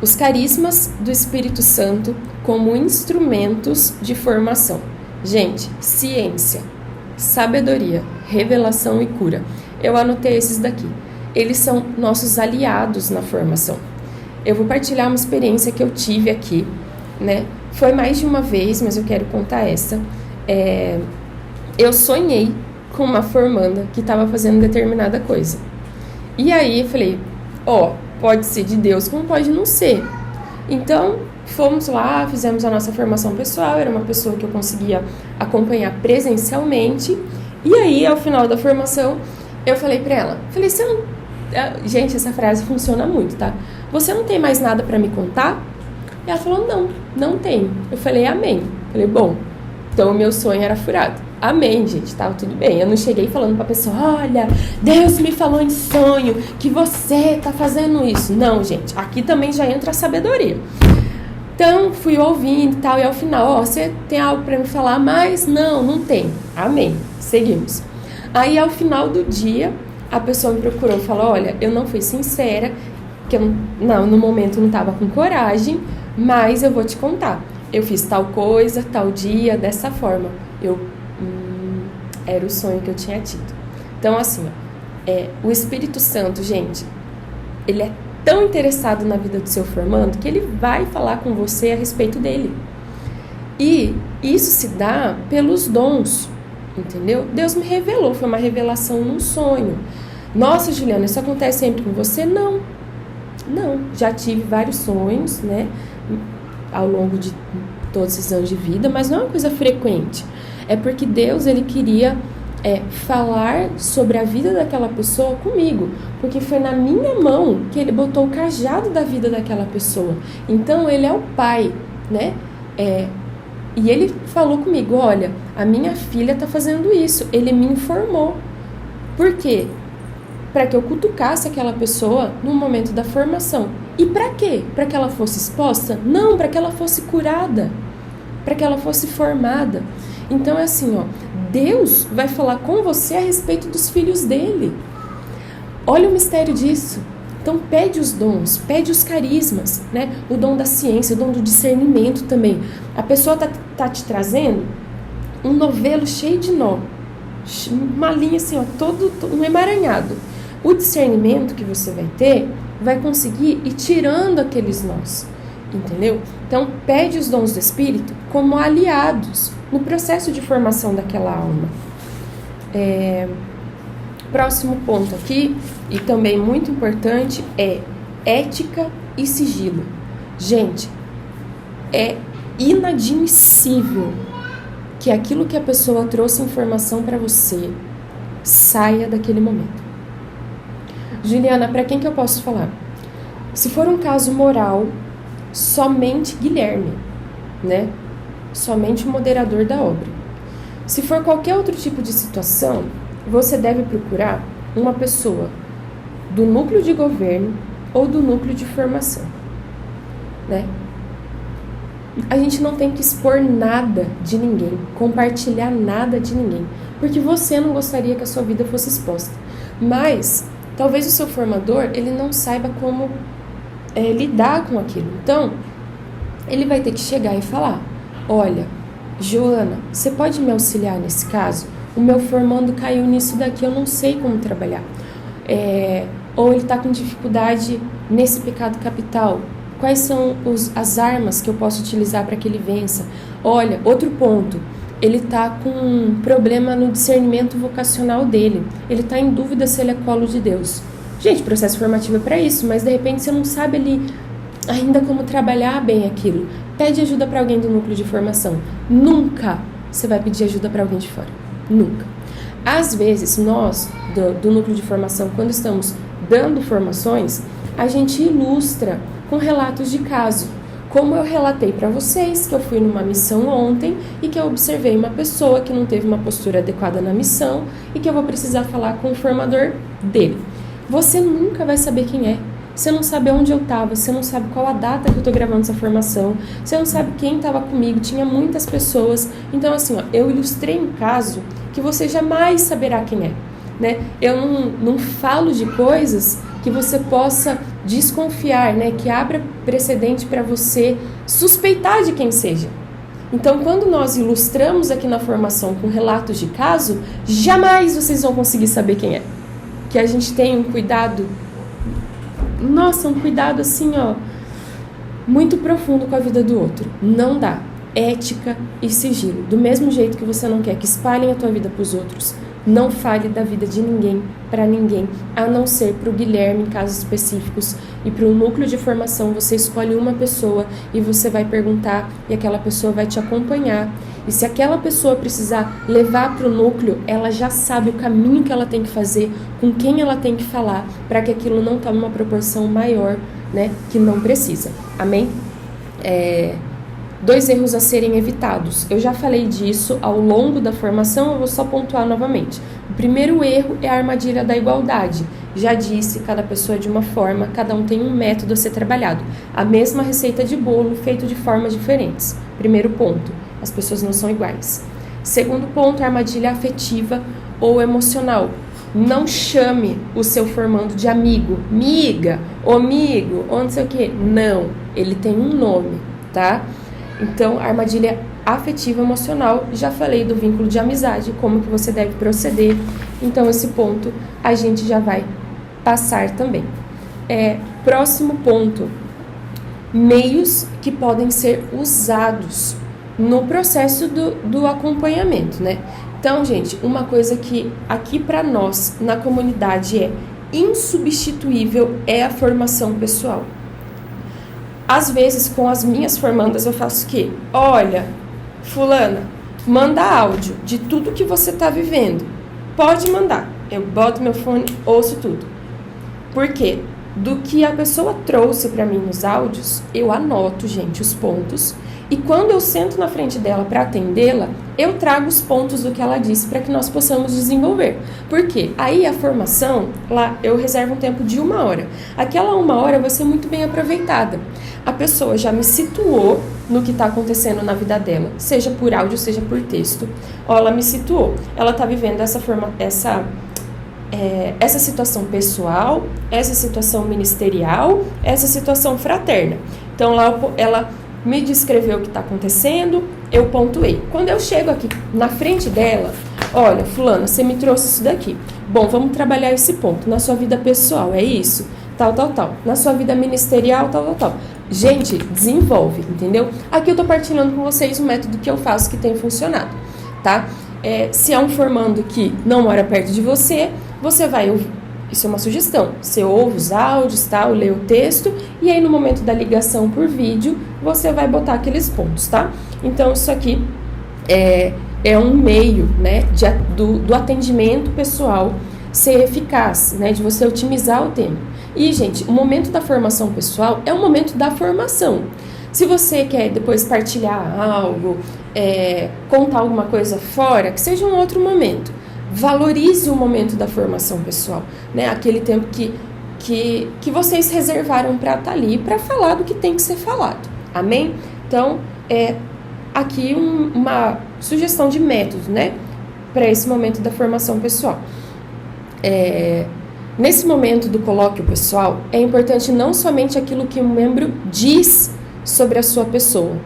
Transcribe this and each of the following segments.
Os carismas do Espírito Santo como instrumentos de formação. Gente, ciência, sabedoria, revelação e cura. Eu anotei esses daqui. Eles são nossos aliados na formação. Eu vou partilhar uma experiência que eu tive aqui, né? Foi mais de uma vez, mas eu quero contar essa. Eu sonhei com uma formanda que estava fazendo determinada coisa. E aí eu falei, pode ser de Deus, como pode não ser? Então, fomos lá, fizemos a nossa formação pessoal, era uma pessoa que eu conseguia acompanhar presencialmente. E aí, ao final da formação, eu falei pra ela, você não... Gente, essa frase funciona muito, tá? Você não tem mais nada pra me contar? E ela falou, não tenho. Eu falei, amém. Falei, bom, então o meu sonho era furado. Amém, gente, tava tudo bem. Eu não cheguei falando pra pessoa, olha, Deus me falou em sonho que você tá fazendo isso. Não, gente, aqui também já entra a sabedoria. Então, fui ouvindo e tal, e ao final, você tem algo pra me falar? Mas não tem. Amém. Seguimos. Aí, ao final do dia, a pessoa me procurou e falou, olha, eu não fui sincera, que eu no momento não tava com coragem, mas eu vou te contar. Eu fiz tal coisa, tal dia, dessa forma. Era o sonho que eu tinha tido. Então, assim, o Espírito Santo, gente, ele é tão interessado na vida do seu formando que ele vai falar com você a respeito dele. E isso se dá pelos dons, entendeu? Deus me revelou, foi uma revelação num sonho. Nossa, Juliana, isso acontece sempre com você? Não, já tive vários sonhos, né, ao longo de todos esses anos de vida, mas não é uma coisa frequente. É porque Deus, ele queria falar sobre a vida daquela pessoa comigo, porque foi na minha mão que ele botou o cajado da vida daquela pessoa. Então, ele é o pai, né? E ele falou comigo, olha, a minha filha tá fazendo isso. Ele me informou. Por quê? Para que eu cutucasse aquela pessoa no momento da formação. E para quê? Para que ela fosse exposta? Não, para que ela fosse curada, para que ela fosse formada. Então é assim, Deus vai falar com você a respeito dos filhos dele. Olha o mistério disso. Então pede os dons, pede os carismas, né? O dom da ciência, o dom do discernimento também. A pessoa tá te trazendo um novelo cheio de nó, uma linha assim, todo um emaranhado. O discernimento que você vai ter vai conseguir ir tirando aqueles nós, entendeu? Então pede os dons do Espírito como aliados no processo de formação daquela alma. Próximo ponto aqui, e também muito importante, é ética e sigilo. Gente, é inadmissível que aquilo que a pessoa trouxe informação para você saia daquele momento. Juliana, para quem que eu posso falar? Se for um caso moral, somente Guilherme, né? Somente o moderador da obra. Se for qualquer outro tipo de situação, você deve procurar uma pessoa do núcleo de governo ou do núcleo de formação, né? A gente não tem que expor nada de ninguém, compartilhar nada de ninguém, porque você não gostaria que a sua vida fosse exposta. Mas talvez o seu formador, ele não saiba como lidar com aquilo. Então, ele vai ter que chegar e falar, olha, Joana, você pode me auxiliar nesse caso? O meu formando caiu nisso daqui, eu não sei como trabalhar. Ou ele está com dificuldade nesse pecado capital. Quais são as armas que eu posso utilizar para que ele vença? Olha, outro ponto, ele está com um problema no discernimento vocacional dele. Ele está em dúvida se ele é colo de Deus. Gente, processo formativo é para isso, mas de repente você não sabe ali ainda como trabalhar bem aquilo. Pede ajuda para alguém do núcleo de formação. Nunca você vai pedir ajuda para alguém de fora. Nunca. Às vezes, nós, do núcleo de formação, quando estamos dando formações, a gente ilustra com relatos de caso. Como eu relatei para vocês, que eu fui numa missão ontem e que eu observei uma pessoa que não teve uma postura adequada na missão e que eu vou precisar falar com o formador dele. Você nunca vai saber quem é. Você não sabe onde eu estava, você não sabe qual a data que eu estou gravando essa formação, você não sabe quem estava comigo, tinha muitas pessoas. Então, assim, eu ilustrei um caso que você jamais saberá quem é, né? Eu não falo de coisas que você possa desconfiar, né? Que abra precedente para você suspeitar de quem seja. Então, quando nós ilustramos aqui na formação com relatos de caso, jamais vocês vão conseguir saber quem é. Que a gente tem um cuidado, nossa, um cuidado assim, ó, muito profundo com a vida do outro. Não dá. Ética e sigilo. Do mesmo jeito que você não quer que espalhem a tua vida para os outros, não fale da vida de ninguém para ninguém, a não ser para o Guilherme em casos específicos. E para o núcleo de formação você escolhe uma pessoa e você vai perguntar e aquela pessoa vai te acompanhar. E se aquela pessoa precisar levar para o núcleo, ela já sabe o caminho que ela tem que fazer, com quem ela tem que falar, para que aquilo não tome uma proporção maior, né, que não precisa. Amém? 2 erros a serem evitados. Eu já falei disso ao longo da formação, eu vou só pontuar novamente. O primeiro erro é a armadilha da igualdade. Já disse, cada pessoa é de uma forma, cada um tem um método a ser trabalhado. A mesma receita de bolo, feito de formas diferentes. Primeiro ponto, as pessoas não são iguais. Segundo ponto, a armadilha afetiva ou emocional. Não chame o seu formando de amigo, miga, ou amigo, ou não sei o quê. Não, ele tem um nome, tá? Então, a armadilha afetiva emocional, já falei do vínculo de amizade, como que você deve proceder. Então, esse ponto a gente já vai passar também. Próximo ponto, meios que podem ser usados no processo do acompanhamento, né? Então, gente, uma coisa que aqui para nós, na comunidade, é insubstituível é a formação pessoal. Às vezes, com as minhas formandas, eu faço o quê? Olha, fulana, manda áudio de tudo que você está vivendo. Pode mandar. Eu boto meu fone, ouço tudo. Por quê? Do que a pessoa trouxe para mim nos áudios, eu anoto, gente, os pontos. E quando eu sento na frente dela para atendê-la, eu trago os pontos do que ela disse para que nós possamos desenvolver. Por quê? Aí a formação, lá eu reservo um tempo de 1 hora. Aquela 1 hora vai ser muito bem aproveitada. A pessoa já me situou no que está acontecendo na vida dela, seja por áudio, seja por texto. Ó, ela me situou. Ela está vivendo essa situação pessoal, essa situação ministerial, essa situação fraterna. Então, lá ela me descreveu o que está acontecendo, eu pontuei. Quando eu chego aqui na frente dela, olha, fulana, você me trouxe isso daqui. Bom, vamos trabalhar esse ponto. Na sua vida pessoal, é isso? Tal, tal, tal. Na sua vida ministerial, tal, tal, tal. Gente, desenvolve, entendeu? Aqui eu tô partilhando com vocês um método que eu faço que tem funcionado, tá? Se é um formando que não mora perto de você, você vai ouvir. Isso é uma sugestão. Você ouve os áudios, tal, lê o texto, e aí no momento da ligação por vídeo, você vai botar aqueles pontos, tá? Então, isso aqui é um meio, né, do atendimento pessoal ser eficaz, né, de você otimizar o tempo. E, gente, o momento da formação pessoal é o momento da formação. Se você quer depois partilhar algo, contar alguma coisa fora, que seja um outro momento. Valorize o momento da formação pessoal, né? Aquele tempo que vocês reservaram para estar ali, para falar do que tem que ser falado. Amém? Então, aqui uma sugestão de método, né? Para esse momento da formação pessoal. Nesse momento do colóquio pessoal, é importante não somente aquilo que o membro diz sobre a sua pessoa,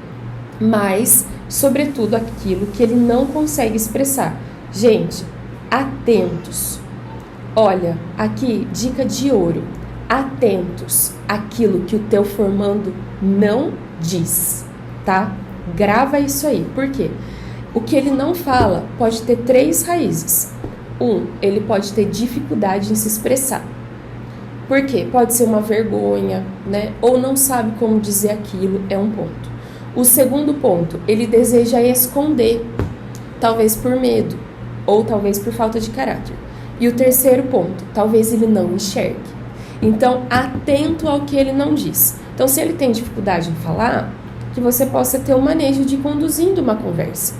mas, sobretudo, aquilo que ele não consegue expressar. Gente, atentos. Olha, aqui, dica de ouro. Atentos àquilo que o teu formando não diz, tá? Grava isso aí. Por quê? O que ele não fala pode ter 3 raízes. Ele pode ter dificuldade em se expressar. Por quê? Pode ser uma vergonha, né? Ou não sabe como dizer aquilo, é um ponto. O segundo ponto, ele deseja esconder, talvez por medo, ou talvez por falta de caráter. E o terceiro ponto, talvez ele não enxergue. Então, atento ao que ele não diz. Então, se ele tem dificuldade em falar, que você possa ter um manejo de ir conduzindo uma conversa.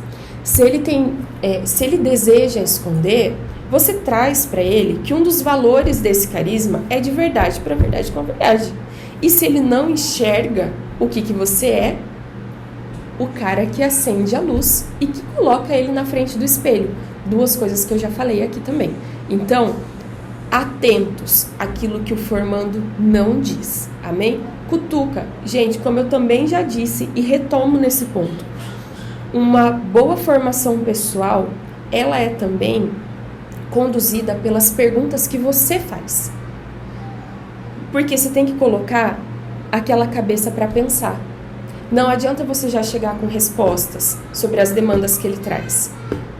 Se ele deseja esconder, você traz para ele que um dos valores desse carisma é de verdade para verdade com a verdade. E se ele não enxerga o que você é, o cara que acende a luz e que coloca ele na frente do espelho. 2 coisas que eu já falei aqui também. Então, atentos àquilo que o formando não diz. Amém? Cutuca. Gente, como eu também já disse e retomo nesse ponto, uma boa formação pessoal, ela é também conduzida pelas perguntas que você faz. Porque você tem que colocar aquela cabeça para pensar. Não adianta você já chegar com respostas sobre as demandas que ele traz.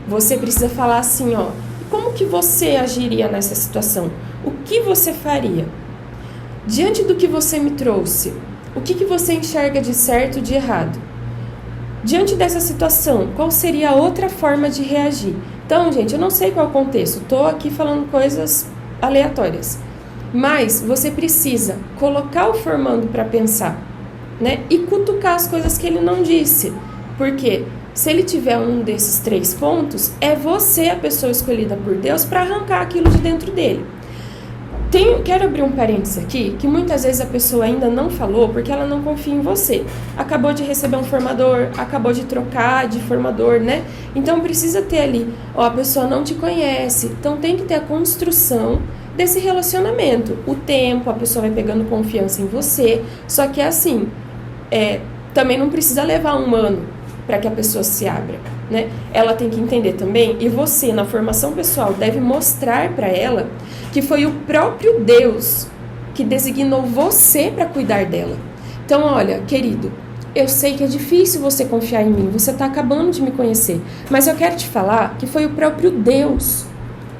Você precisa falar assim, ó, como que você agiria nessa situação? O que você faria? Diante do que você me trouxe, o que você enxerga de certo e de errado? Diante dessa situação, qual seria a outra forma de reagir? Então, gente, eu não sei qual é o contexto, estou aqui falando coisas aleatórias. Mas você precisa colocar o formando para pensar, né? E cutucar as coisas que ele não disse. Porque se ele tiver um desses 3 pontos, é você a pessoa escolhida por Deus para arrancar aquilo de dentro dele. Quero abrir um parênteses aqui, que muitas vezes a pessoa ainda não falou porque ela não confia em você. Acabou de receber um formador, acabou de trocar de formador, né? Então precisa ter ali, ó, a pessoa não te conhece, então tem que ter a construção desse relacionamento. O tempo, a pessoa vai pegando confiança em você, só que é assim, também não precisa levar um ano para que a pessoa se abra, né? Ela tem que entender também, e você, na formação pessoal, deve mostrar para ela que foi o próprio Deus que designou você para cuidar dela. Então, olha, querido, eu sei que é difícil você confiar em mim, você está acabando de me conhecer, mas eu quero te falar que foi o próprio Deus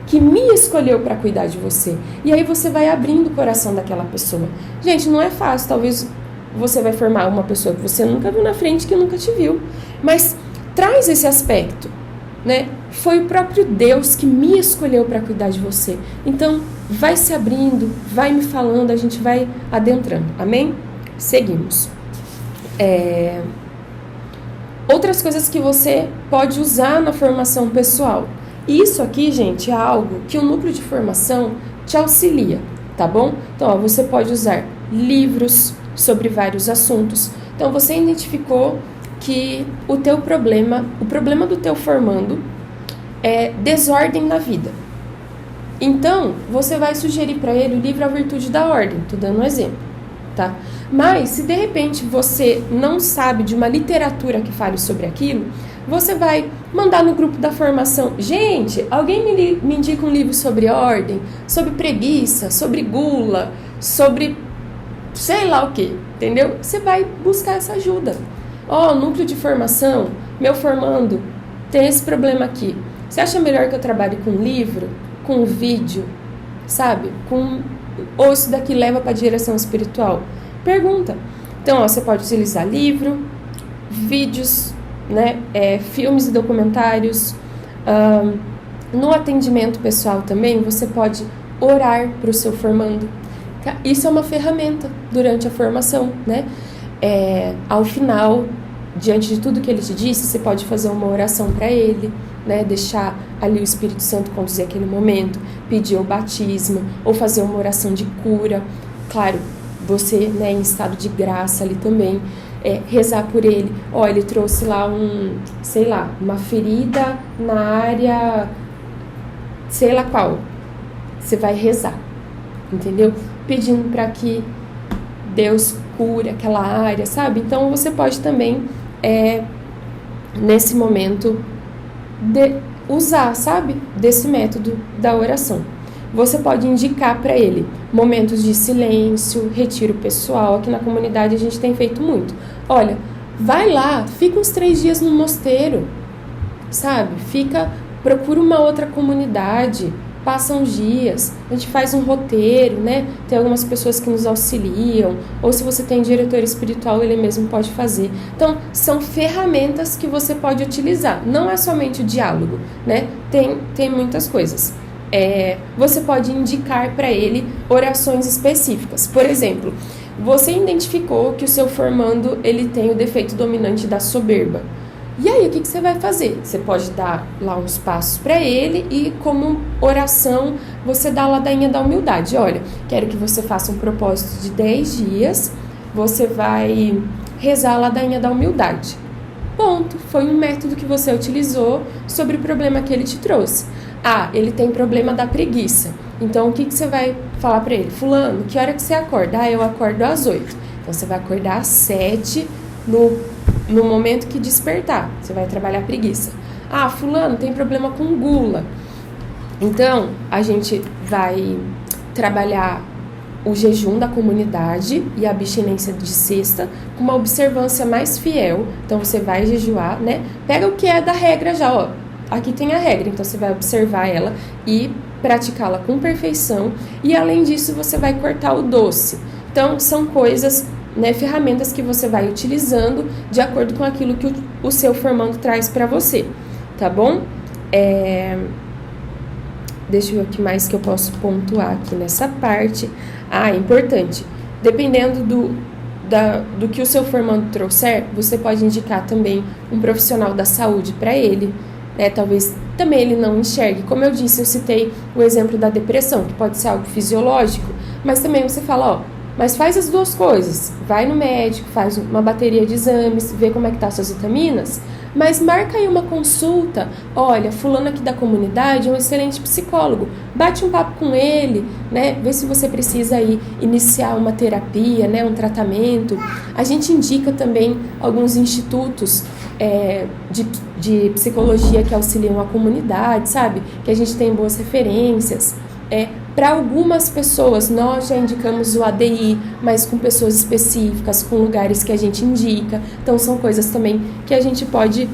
que me escolheu para cuidar de você. E aí você vai abrindo o coração daquela pessoa. Gente, não é fácil, talvez você vai formar uma pessoa que você nunca viu na frente, que nunca te viu, mas traz esse aspecto, né? Foi o próprio Deus que me escolheu para cuidar de você. Então, vai se abrindo, vai me falando, a gente vai adentrando. Amém? Seguimos. Outras coisas que você pode usar na formação pessoal. Isso aqui, gente, é algo que o núcleo de formação te auxilia, tá bom? Então, ó, você pode usar livros sobre vários assuntos. Então, você identificou que o problema do teu formando é desordem na vida. Então, você vai sugerir para ele o livro A Virtude da Ordem, tô dando um exemplo, tá? Mas, se de repente você não sabe de uma literatura que fale sobre aquilo, você vai mandar no grupo da formação, gente, alguém me indica um livro sobre ordem, sobre preguiça, sobre gula, sobre sei lá o que, entendeu? Você vai buscar essa ajuda. Ó, núcleo de formação, meu formando, tem esse problema aqui. Você acha melhor que eu trabalhe com livro, com vídeo, sabe? Ou isso daqui leva para a direção espiritual? Pergunta. Então, ó, você pode utilizar livro, vídeos, né? Filmes e documentários. No atendimento pessoal também, você pode orar para o seu formando. Isso é uma ferramenta durante a formação, né? Ao final, diante de tudo que ele te disse, você pode fazer uma oração para ele, né? Deixar ali o Espírito Santo conduzir aquele momento, pedir o batismo, ou fazer uma oração de cura. Claro, você, né, em estado de graça ali também, rezar por ele. Ó, ele trouxe lá uma ferida na área, sei lá qual. Você vai rezar, entendeu? Pedindo para que Deus cure aquela área, sabe? Então, você pode também, nesse momento, usar, sabe? Desse método da oração. Você pode indicar para ele momentos de silêncio, retiro pessoal. Aqui na comunidade a gente tem feito muito. Olha, vai lá, fica uns 3 dias no mosteiro, sabe? Procura uma outra comunidade, passa uns dias, a gente faz um roteiro, né? Tem algumas pessoas que nos auxiliam, ou se você tem diretor espiritual, ele mesmo pode fazer. Então, são ferramentas que você pode utilizar, não é somente o diálogo, né? Tem muitas coisas. Você pode indicar para ele orações específicas. Por exemplo, você identificou que o seu formando ele tem o defeito dominante da soberba. E aí, o que você vai fazer? Você pode dar lá uns passos para ele e, como oração, você dá a ladainha da humildade. Olha, quero que você faça um propósito de 10 dias, você vai rezar a ladainha da humildade. Ponto. Foi um método que você utilizou sobre o problema que ele te trouxe. Ele tem problema da preguiça. Então, o que você vai falar para ele? Fulano, que hora que você acorda? Eu acordo às 8. Então, você vai acordar às 7 no momento que despertar. Você vai trabalhar preguiça. Fulano tem problema com gula. Então, a gente vai trabalhar o jejum da comunidade e a abstinência de sexta com uma observância mais fiel. Então, você vai jejuar, né? Pega o que é da regra já, ó. Aqui tem a regra, então você vai observar ela e praticá-la com perfeição. E, além disso, você vai cortar o doce. Então, são coisas, né, ferramentas que você vai utilizando de acordo com aquilo que o seu formando traz para você, tá bom? Deixa eu ver o que mais que eu posso pontuar aqui nessa parte. Importante. Dependendo do que o seu formando trouxer, você pode indicar também um profissional da saúde para ele, né? Talvez também ele não enxergue. Como eu disse, eu citei o exemplo da depressão, que pode ser algo fisiológico, mas também você fala, mas faz as duas coisas. Vai no médico, faz uma bateria de exames, vê como é que tá suas vitaminas, mas marca aí uma consulta. Olha, fulano aqui da comunidade é um excelente psicólogo. Bate um papo com ele, né? Vê se você precisa aí iniciar uma terapia, né? Um tratamento. A gente indica também alguns institutos de psicologia que auxiliam a comunidade, sabe? Que a gente tem boas referências. Para algumas pessoas, nós já indicamos o ADI, mas com pessoas específicas, com lugares que a gente indica. Então, são coisas também que a gente pode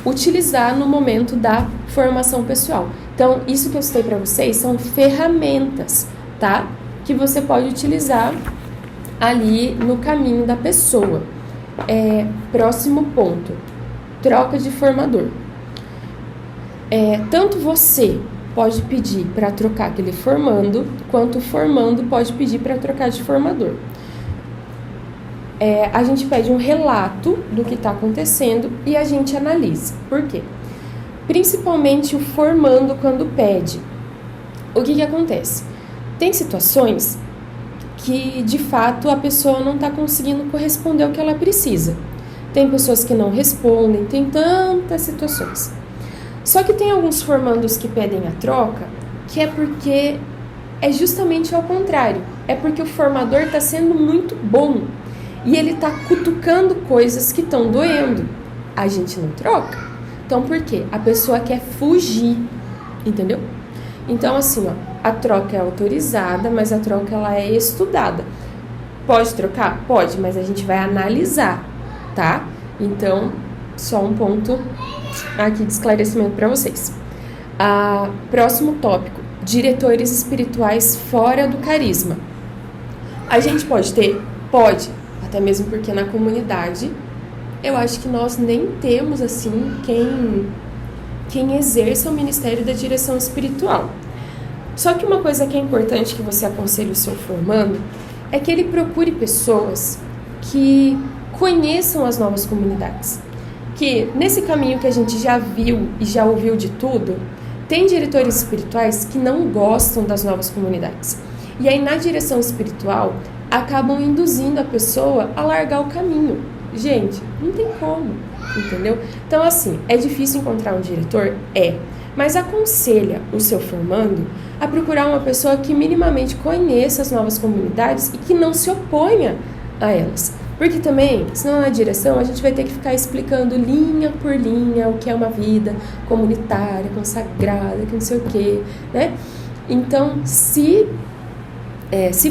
utilizar no momento da formação pessoal. Então, isso que eu citei para vocês são ferramentas, tá? Que você pode utilizar ali no caminho da pessoa. Próximo ponto, troca de formador. Tanto você pode pedir para trocar aquele formando, quanto o formando pode pedir para trocar de formador. A gente pede um relato do que está acontecendo e a gente analisa. Por quê? Principalmente o formando quando pede. O que acontece? Tem situações que, de fato, a pessoa não está conseguindo corresponder ao que ela precisa. Tem pessoas que não respondem, tem tantas situações. Só que tem alguns formandos que pedem a troca, que é porque é justamente ao contrário. É porque o formador está sendo muito bom e ele está cutucando coisas que estão doendo. A gente não troca. Então, por quê? A pessoa quer fugir, entendeu? Então, assim, a troca é autorizada, mas a troca ela é estudada. Pode trocar? Pode, mas a gente vai analisar, tá? Então, só um ponto aqui de esclarecimento para vocês. Próximo tópico, diretores espirituais fora do carisma. A gente pode ter? Pode, até mesmo porque na comunidade eu acho que nós nem temos assim quem exerça o ministério da direção espiritual. Só que uma coisa que é importante que você aconselhe o seu formando é que ele procure pessoas que conheçam as novas comunidades. Que nesse caminho que a gente já viu e já ouviu de tudo, tem diretores espirituais que não gostam das novas comunidades. E aí na direção espiritual acabam induzindo a pessoa a largar o caminho. Gente, não tem como, entendeu? Então assim, é difícil encontrar um diretor? Mas aconselha o seu formando a procurar uma pessoa que minimamente conheça as novas comunidades e que não se oponha a elas. Porque também, senão na direção, a gente vai ter que ficar explicando linha por linha o que é uma vida comunitária, consagrada, que não sei o quê, né? Então, se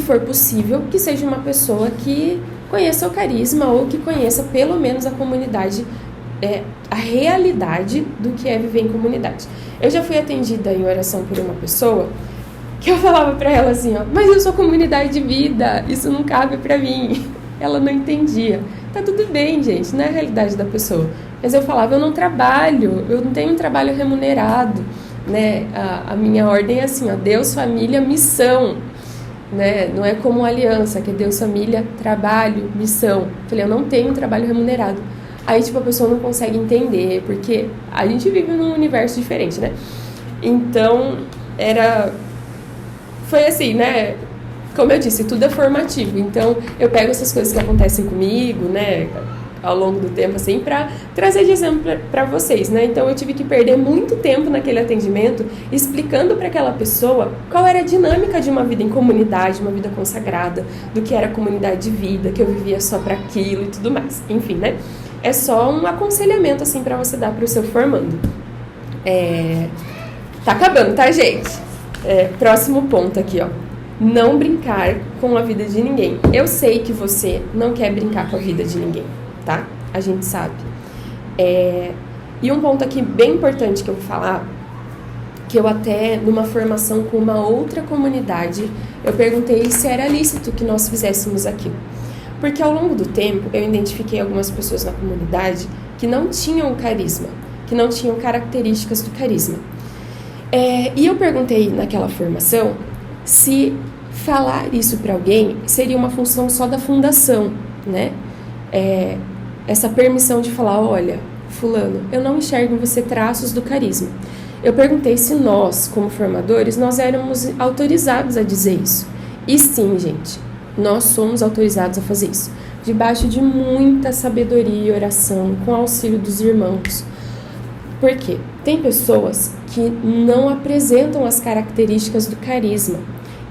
for possível, que seja uma pessoa que conheça o carisma ou que conheça pelo menos a comunidade, a realidade do que é viver em comunidade. Eu já fui atendida em oração por uma pessoa que eu falava pra ela assim, mas eu sou comunidade de vida, isso não cabe pra mim. Ela não entendia. Tá tudo bem, gente, não é a realidade da pessoa. Mas eu falava, eu não trabalho, eu não tenho um trabalho remunerado, né? A minha ordem é assim, Deus, família, missão, né? Não é como aliança, que é Deus, família, trabalho, missão. Eu falei, eu não tenho um trabalho remunerado. Aí, tipo, a pessoa não consegue entender, porque a gente vive num universo diferente, né? Então, foi assim, né? Como eu disse, tudo é formativo. Então, eu pego essas coisas que acontecem comigo, né? ao longo do tempo, assim, para trazer de exemplo para vocês, né? Então eu tive que perder muito tempo naquele atendimento explicando para aquela pessoa qual era a dinâmica de uma vida em comunidade, uma vida consagrada, do que era comunidade de vida, que eu vivia só para aquilo e tudo mais. Enfim, né? É só um aconselhamento, assim, para você dar para o seu formando. Tá acabando, tá, gente? Próximo ponto aqui, ó. Não brincar com a vida de ninguém. Eu sei que você não quer brincar com a vida de ninguém, tá? A gente sabe. E um ponto aqui bem importante que eu vou falar, que eu até, numa formação com uma outra comunidade, eu perguntei se era lícito que nós fizéssemos aquilo. Porque ao longo do tempo, eu identifiquei algumas pessoas na comunidade que não tinham carisma, que não tinham características do carisma. E eu perguntei naquela formação se falar isso para alguém seria uma função só da fundação, né? Essa permissão de falar, olha, fulano, eu não enxergo em você traços do carisma. Eu perguntei se nós, como formadores, nós éramos autorizados a dizer isso. E sim, gente, nós somos autorizados a fazer isso. Debaixo de muita sabedoria e oração, com auxílio dos irmãos. Por quê? Tem pessoas que não apresentam as características do carisma.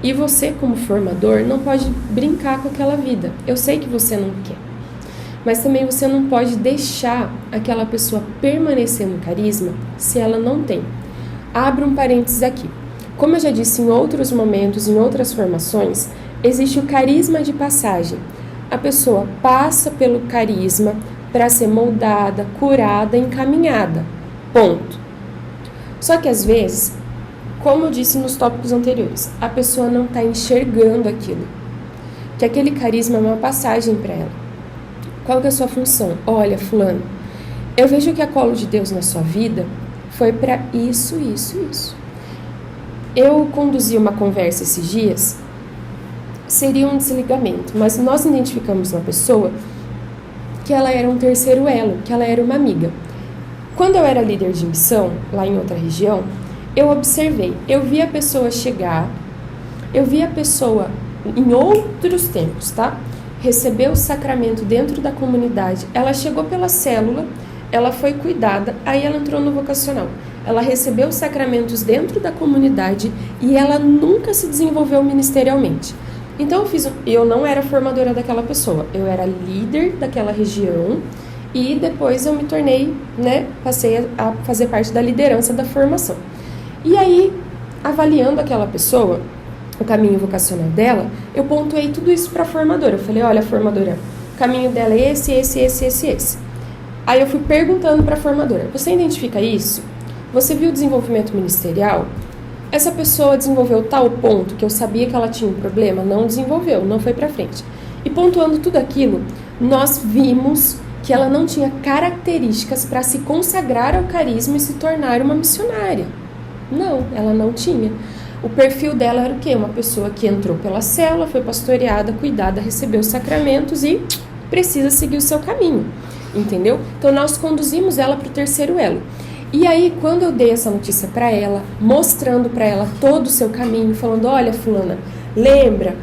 E você, como formador, não pode brincar com aquela vida. Eu sei que você não quer. Mas também você não pode deixar aquela pessoa permanecer no carisma se ela não tem. Abro um parênteses aqui. Como eu já disse em outros momentos, em outras formações, existe o carisma de passagem. A pessoa passa pelo carisma para ser moldada, curada, encaminhada. Ponto. Só que às vezes, como eu disse nos tópicos anteriores, a pessoa não está enxergando aquilo. Que aquele carisma é uma passagem para ela. Qual que é a sua função? Olha, fulano, eu vejo que a colo de Deus na sua vida foi para isso, isso, isso. Eu conduzi uma conversa esses dias, seria um desligamento, mas nós identificamos na pessoa que ela era um terceiro elo, que ela era uma amiga. Quando eu era líder de missão, lá em outra região, eu observei, eu vi a pessoa chegar, eu vi a pessoa em outros tempos, tá? Recebeu o sacramento dentro da comunidade, ela chegou pela célula, ela foi cuidada, aí ela entrou no vocacional. Ela recebeu os sacramentos dentro da comunidade e ela nunca se desenvolveu ministerialmente. Então eu não era formadora daquela pessoa, eu era líder daquela região e depois eu me tornei, né, passei a fazer parte da liderança da formação. E aí, avaliando aquela pessoa, o caminho vocacional dela, eu pontuei tudo isso para a formadora. Eu falei, olha, formadora, o caminho dela é esse. Aí eu fui perguntando para a formadora, você identifica isso? Você viu o desenvolvimento ministerial? Essa pessoa desenvolveu tal ponto que eu sabia que ela tinha um problema? Não desenvolveu, não foi para frente. E pontuando tudo aquilo, nós vimos que ela não tinha características para se consagrar ao carisma e se tornar uma missionária. Não, ela não tinha. O perfil dela era o quê? Uma pessoa que entrou pela célula, foi pastoreada, cuidada, recebeu os sacramentos e precisa seguir o seu caminho, entendeu? Então nós conduzimos ela para o terceiro elo. E aí, quando eu dei essa notícia para ela, mostrando para ela todo o seu caminho, falando, olha, fulana, lembra,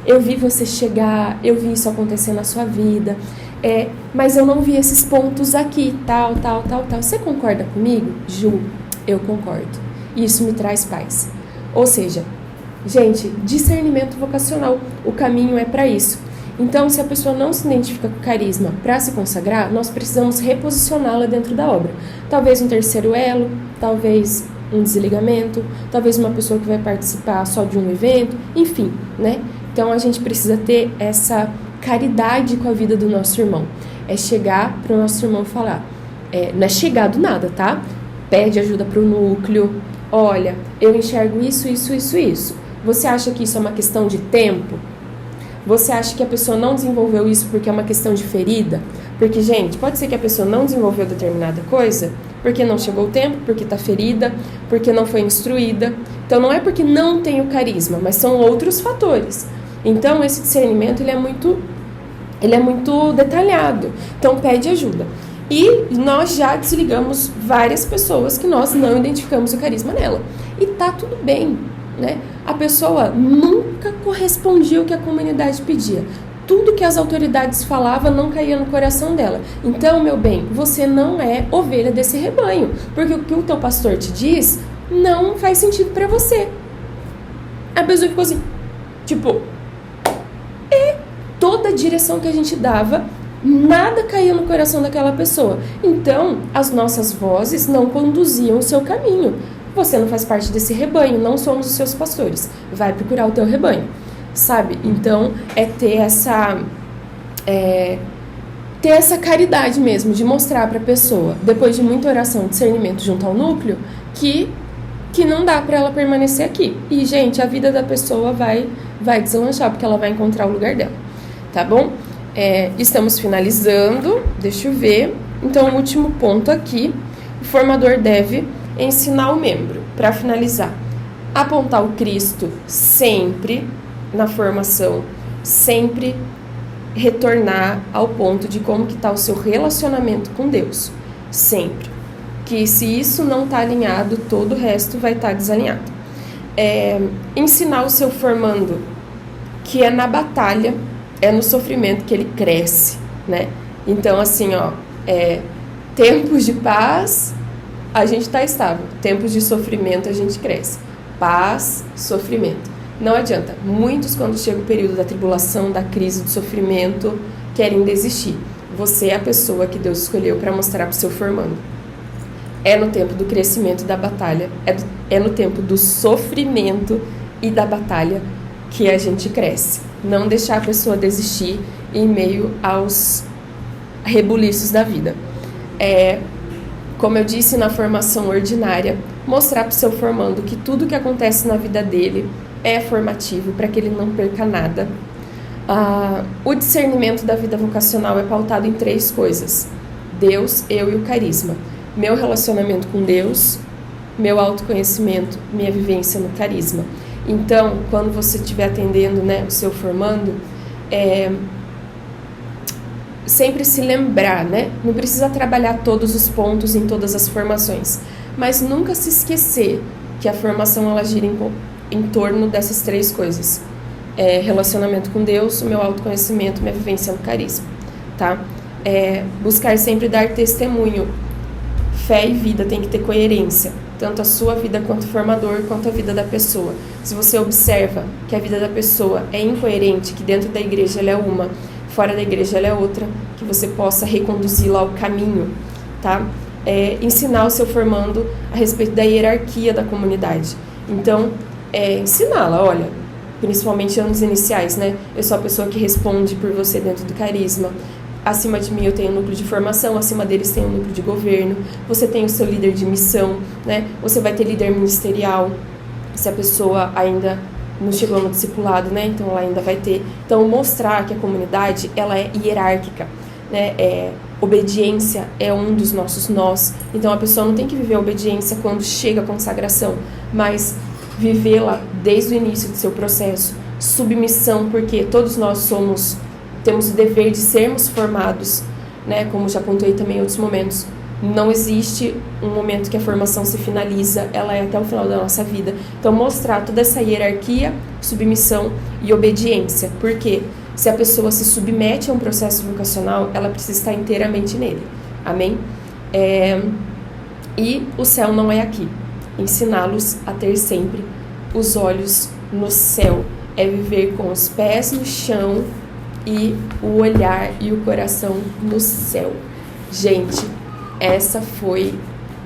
eu vi você chegar, eu vi isso acontecer na sua vida, mas eu não vi esses pontos aqui, tal. Você concorda comigo? Ju, eu concordo. Isso me traz paz. Ou seja, gente, discernimento vocacional, o caminho é para isso. Então, se a pessoa não se identifica com carisma para se consagrar, nós precisamos reposicioná-la dentro da obra. Talvez um terceiro elo, talvez um desligamento, talvez uma pessoa que vai participar só de um evento, enfim, né? Então, a gente precisa ter essa caridade com a vida do nosso irmão. É chegar para o nosso irmão falar. Não é chegar do nada, tá? Pede ajuda para o núcleo. Olha, eu enxergo isso. Você acha que isso é uma questão de tempo? Você acha que a pessoa não desenvolveu isso porque é uma questão de ferida? Porque, gente, pode ser que a pessoa não desenvolveu determinada coisa porque não chegou o tempo, porque está ferida, porque não foi instruída. Então, não é porque não tem o carisma, mas são outros fatores. Então, esse discernimento ele é muito detalhado. Então, pede ajuda. E nós já desligamos várias pessoas que nós não identificamos o carisma nela. E tá tudo bem, né? A pessoa nunca correspondia ao que a comunidade pedia. tudo que as autoridades falavam não caía no coração dela. Então, meu bem, você não é ovelha desse rebanho, porque o que o teu pastor te diz não faz sentido para você. A pessoa ficou assim, tipo, toda a direção que a gente dava, nada caía no coração daquela pessoa. Então, as nossas vozes não conduziam o seu caminho. Você não faz parte desse rebanho, não somos os seus pastores. Vai procurar o teu rebanho, sabe? Então, é ter essa caridade mesmo, de mostrar para a pessoa, depois de muita oração, discernimento junto ao núcleo, que não dá para ela permanecer aqui. E, gente, a vida da pessoa vai deslanchar, porque ela vai encontrar o lugar dela, tá bom? Estamos finalizando, deixa eu ver. Então, o último ponto aqui, o formador deve ensinar o membro, para finalizar, apontar o Cristo sempre na formação, sempre retornar ao ponto de como que está o seu relacionamento com Deus, sempre. Que se isso não está alinhado, todo o resto vai estar desalinhado. Ensinar o seu formando que é na batalha, é no sofrimento que ele cresce, né? Então, assim, tempos de paz, a gente está estável. Tempos de sofrimento, a gente cresce. Paz, sofrimento. Não adianta. Muitos, quando chega o período da tribulação, da crise, do sofrimento, querem desistir. Você é a pessoa que Deus escolheu para mostrar para o seu formando. É no tempo do crescimento e da batalha. É no tempo do sofrimento e da batalha que a gente cresce. Não deixar a pessoa desistir em meio aos rebuliços da vida. Como eu disse na formação ordinária, mostrar para o seu formando que tudo que acontece na vida dele é formativo, para que ele não perca nada. O discernimento da vida vocacional é pautado em 3 coisas: Deus, eu e o carisma. Meu relacionamento com Deus, meu autoconhecimento, minha vivência no carisma. Então, quando você estiver atendendo, né, o seu formando, sempre se lembrar, né? Não precisa trabalhar todos os pontos em todas as formações, mas nunca se esquecer que a formação ela gira em torno dessas 3 coisas: relacionamento com Deus, o meu autoconhecimento, minha vivência no carisma, tá? Buscar sempre dar testemunho. Fé e vida tem que ter coerência, tanto a sua vida quanto o formador, quanto a vida da pessoa. Se você observa que a vida da pessoa é incoerente, que dentro da igreja ela é uma, fora da igreja ela é outra, que você possa reconduzi-la ao caminho, tá? Ensinar o seu formando a respeito da hierarquia da comunidade. Então, ensiná-la, olha, principalmente anos iniciais, né? Eu sou a pessoa que responde por você dentro do carisma. Acima de mim eu tenho um núcleo de formação, acima deles tem um núcleo de governo, você tem o seu líder de missão, né? Você vai ter líder ministerial, se a pessoa ainda não chegou no discipulado, né? Então ela ainda vai ter. Então mostrar que a comunidade ela é hierárquica, né? Obediência é um dos nossos nós. Então a pessoa não tem que viver a obediência quando chega a consagração, mas vivê-la desde o início do seu processo. Submissão, porque todos nós temos o dever de sermos formados, né? Como já pontuei também em outros momentos. Não existe um momento que a formação se finaliza, ela é até o final da nossa vida. Então, mostrar toda essa hierarquia, submissão e obediência. Porque se a pessoa se submete a um processo vocacional, ela precisa estar inteiramente nele. Amém? E o céu não é aqui. Ensiná-los a ter sempre os olhos no céu. É viver com os pés no chão e o olhar e o coração no céu. Gente, essa foi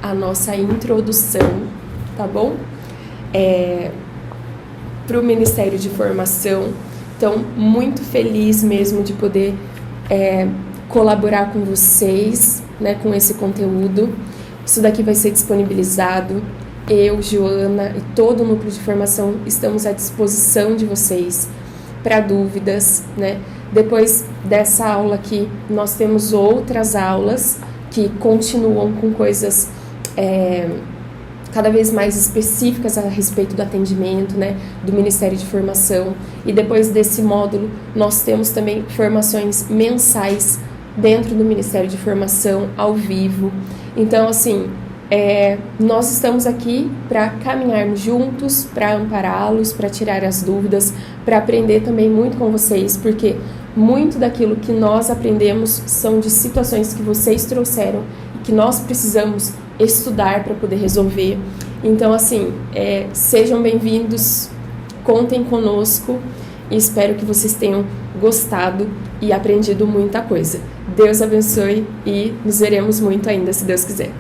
a nossa introdução, tá bom? Para o Ministério de Formação. Então, muito feliz mesmo de poder colaborar com vocês, né, com esse conteúdo. Isso daqui vai ser disponibilizado. Eu, Joana e todo o núcleo de formação estamos à disposição de vocês para dúvidas, né? Depois dessa aula aqui, nós temos outras aulas que continuam com coisas cada vez mais específicas a respeito do atendimento, né, do Ministério de Formação. E depois desse módulo, nós temos também formações mensais dentro do Ministério de Formação, ao vivo. Então, assim, Nós estamos aqui para caminharmos juntos, para ampará-los, para tirar as dúvidas, para aprender também muito com vocês, porque muito daquilo que nós aprendemos são de situações que vocês trouxeram e que nós precisamos estudar para poder resolver. Então, assim, sejam bem-vindos, contem conosco e espero que vocês tenham gostado e aprendido muita coisa. Deus abençoe e nos veremos muito ainda, se Deus quiser.